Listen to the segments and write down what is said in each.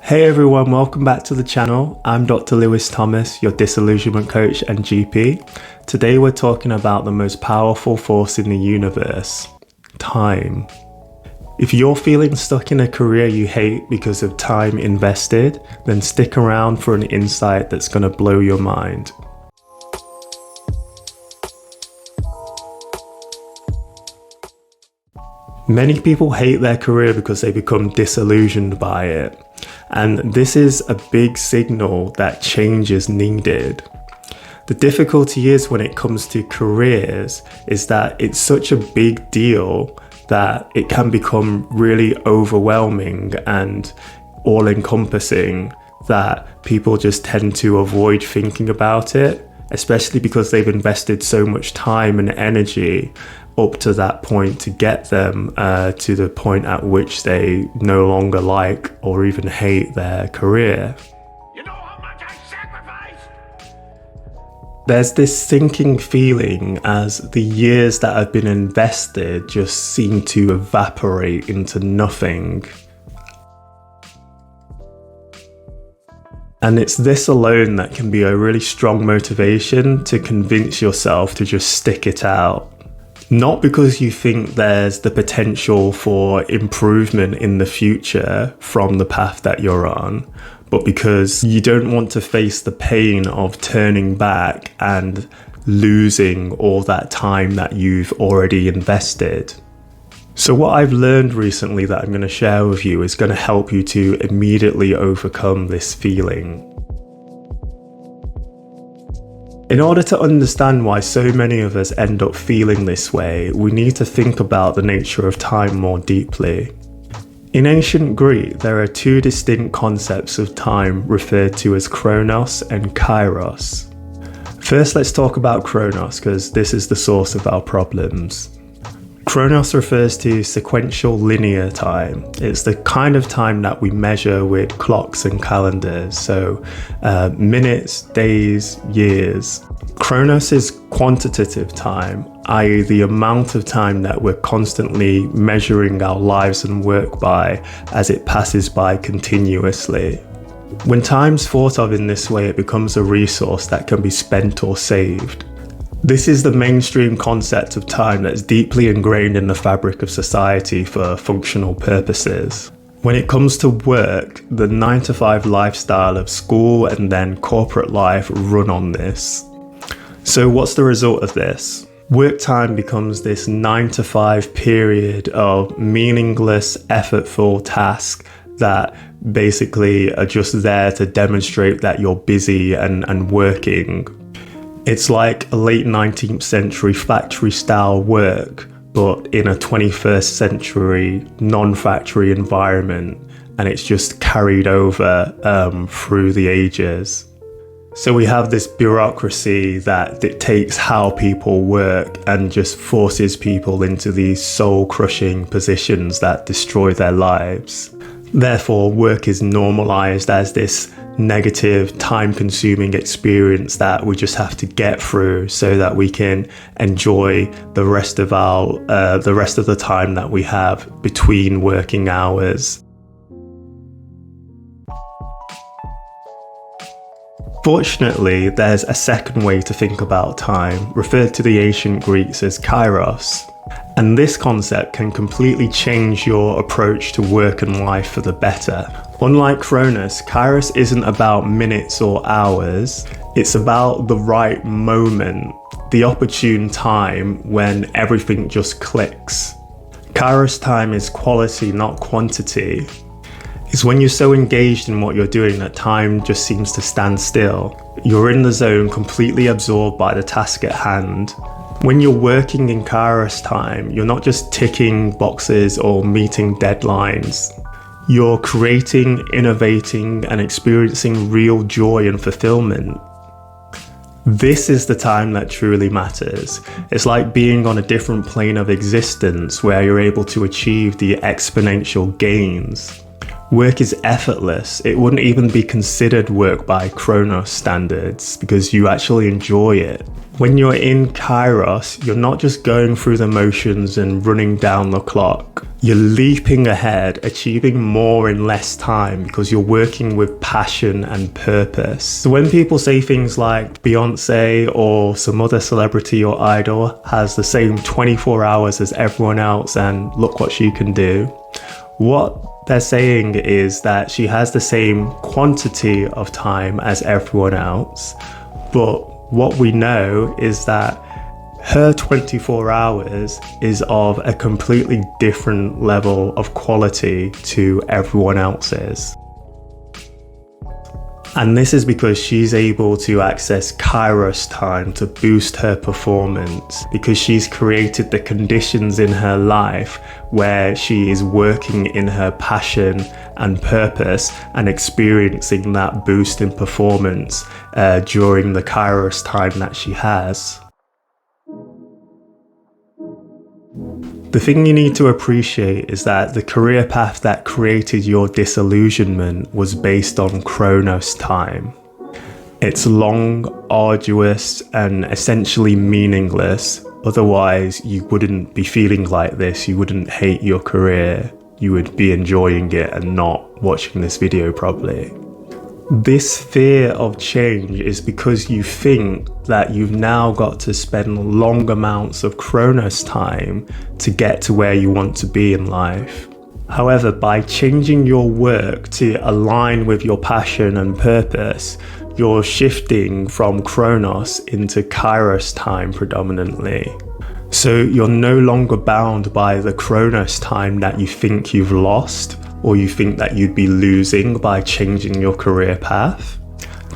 Hey everyone, welcome back to the channel. I'm Dr. Lewis Thomas, your disillusionment coach and GP. Today we're talking about the most powerful force in the universe, time. If you're feeling stuck in a career you hate because of time invested, then stick around for an insight that's going to blow your mind. Many people hate their career because they become disillusioned by it. And this is a big signal that change is needed. The difficulty is when it comes to careers is that it's such a big deal that it can become really overwhelming and all-encompassing that people just tend to avoid thinking about it, especially because they've invested so much time and energy up to that point to get them to the point at which they no longer like or even hate their career. You know how much I sacrificed? There's this sinking feeling as the years that have been invested just seem to evaporate into nothing. And it's this alone that can be a really strong motivation to convince yourself to just stick it out. Not because you think there's the potential for improvement in the future from the path that you're on, but because you don't want to face the pain of turning back and losing all that time that you've already invested. So what I've learned recently that I'm going to share with you is going to help you to immediately overcome this feeling. In order to understand why so many of us end up feeling this way, we need to think about the nature of time more deeply. In ancient Greek, there are two distinct concepts of time referred to as Chronos and Kairos. First, let's talk about Kronos, because this is the source of our problems. Kronos refers to sequential linear time. It's the kind of time that we measure with clocks and calendars, so minutes, days, years. Kronos is quantitative time, i.e. the amount of time that we're constantly measuring our lives and work by as it passes by continuously. When time's thought of in this way, it becomes a resource that can be spent or saved. This is the mainstream concept of time that's deeply ingrained in the fabric of society for functional purposes. When it comes to work, the 9-to-5 lifestyle of school and then corporate life run on this. So what's the result of this? Work time becomes this 9-to-5 period of meaningless, effortful tasks that basically are just there to demonstrate that you're busy and working. It's like a late 19th century factory style work, but in a 21st century non-factory environment, and it's just carried over through the ages. So we have this bureaucracy that dictates how people work and just forces people into these soul-crushing positions that destroy their lives. Therefore, work is normalized as this negative, time-consuming experience that we just have to get through so that we can enjoy the rest of the time that we have between working hours. Fortunately, there's a second way to think about time, referred to the ancient Greeks as Kairos. And this concept can completely change your approach to work and life for the better. Unlike Kronos, Kairos isn't about minutes or hours, it's about the right moment, the opportune time when everything just clicks. Kairos time is quality, not quantity. It's when you're so engaged in what you're doing that time just seems to stand still. You're in the zone, completely absorbed by the task at hand. When you're working in Kairos time, you're not just ticking boxes or meeting deadlines. You're creating, innovating, and experiencing real joy and fulfillment. This is the time that truly matters. It's like being on a different plane of existence where you're able to achieve the exponential gains. Work is effortless. It wouldn't even be considered work by Kronos standards because you actually enjoy it. When you're in Kairos, you're not just going through the motions and running down the clock. You're leaping ahead, achieving more in less time because you're working with passion and purpose. So when people say things like Beyonce or some other celebrity or idol has the same 24 hours as everyone else and look what she can do, what they're saying is that she has the same quantity of time as everyone else, but what we know is that her 24 hours is of a completely different level of quality to everyone else's. And this is because she's able to access Kairos time to boost her performance, because she's created the conditions in her life where she is working in her passion and purpose and experiencing that boost in performance during the Kairos time that she has. The thing you need to appreciate is that the career path that created your disillusionment was based on Kronos time. It's long, arduous, and essentially meaningless. Otherwise, you wouldn't be feeling like this. You wouldn't hate your career. You would be enjoying it and not watching this video probably. This fear of change is because you think that you've now got to spend long amounts of Kronos time to get to where you want to be in life. However, by changing your work to align with your passion and purpose, you're shifting from Kronos into Kairos time predominantly. So you're no longer bound by the Kronos time that you think you've lost, or you think that you'd be losing by changing your career path.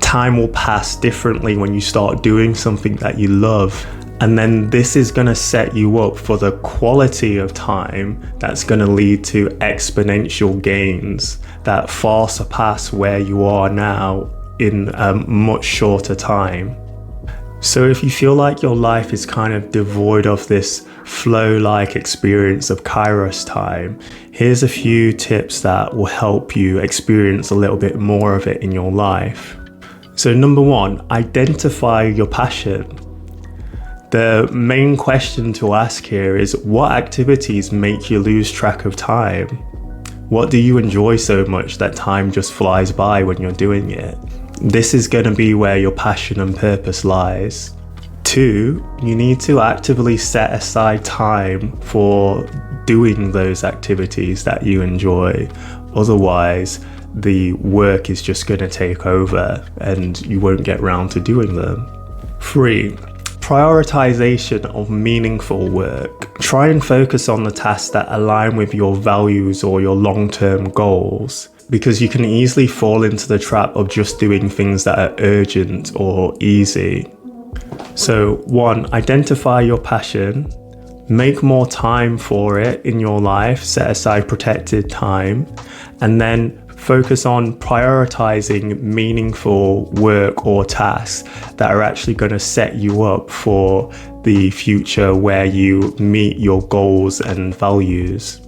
Time will pass differently when you start doing something that you love, and then this is going to set you up for the quality of time that's going to lead to exponential gains that far surpass where you are now in a much shorter time. So if you feel like your life is kind of devoid of this flow-like experience of Kairos time, here's a few tips that will help you experience a little bit more of it in your life. So number one, identify your passion. The main question to ask here is, what activities make you lose track of time? What do you enjoy so much that time just flies by when you're doing it? This is going to be where your passion and purpose lies. 2, you need to actively set aside time for doing those activities that you enjoy. Otherwise, the work is just going to take over and you won't get round to doing them. 3, prioritization of meaningful work. Try and focus on the tasks that align with your values or your long-term goals, because you can easily fall into the trap of just doing things that are urgent or easy. So 1, identify your passion, make more time for it in your life, set aside protected time, and then focus on prioritizing meaningful work or tasks that are actually going to set you up for the future where you meet your goals and values.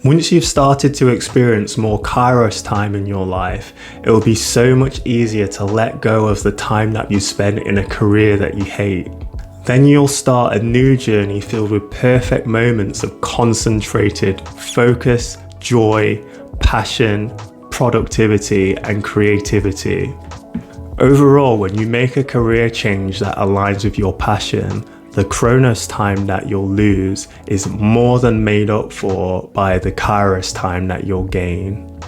Once you've started to experience more Kairos time in your life, it will be so much easier to let go of the time that you spend in a career that you hate. Then you'll start a new journey filled with perfect moments of concentrated focus, joy, passion, productivity, and creativity. Overall, when you make a career change that aligns with your passion, the Kronos time that you'll lose is more than made up for by the Kairos time that you'll gain.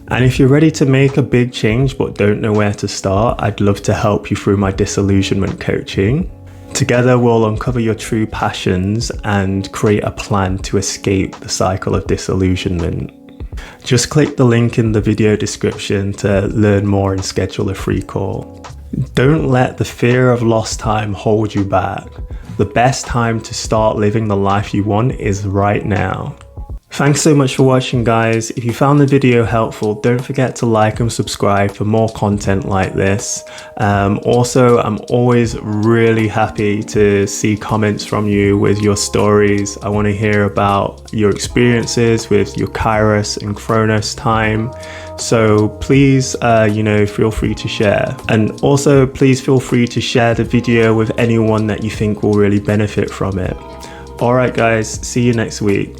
And if you're ready to make a big change but don't know where to start, I'd love to help you through my disillusionment coaching. Together we'll uncover your true passions and create a plan to escape the cycle of disillusionment. Just click the link in the video description to learn more and schedule a free call. Don't let the fear of lost time hold you back. The best time to start living the life you want is right now. Thanks so much for watching, guys. If you found the video helpful, don't forget to like and subscribe for more content like this. Also, I'm always really happy to see comments from you with your stories. I want to hear about your experiences with your Kairos and Kronos time. So please, feel free to share. And also, please feel free to share the video with anyone that you think will really benefit from it. Alright guys, see you next week.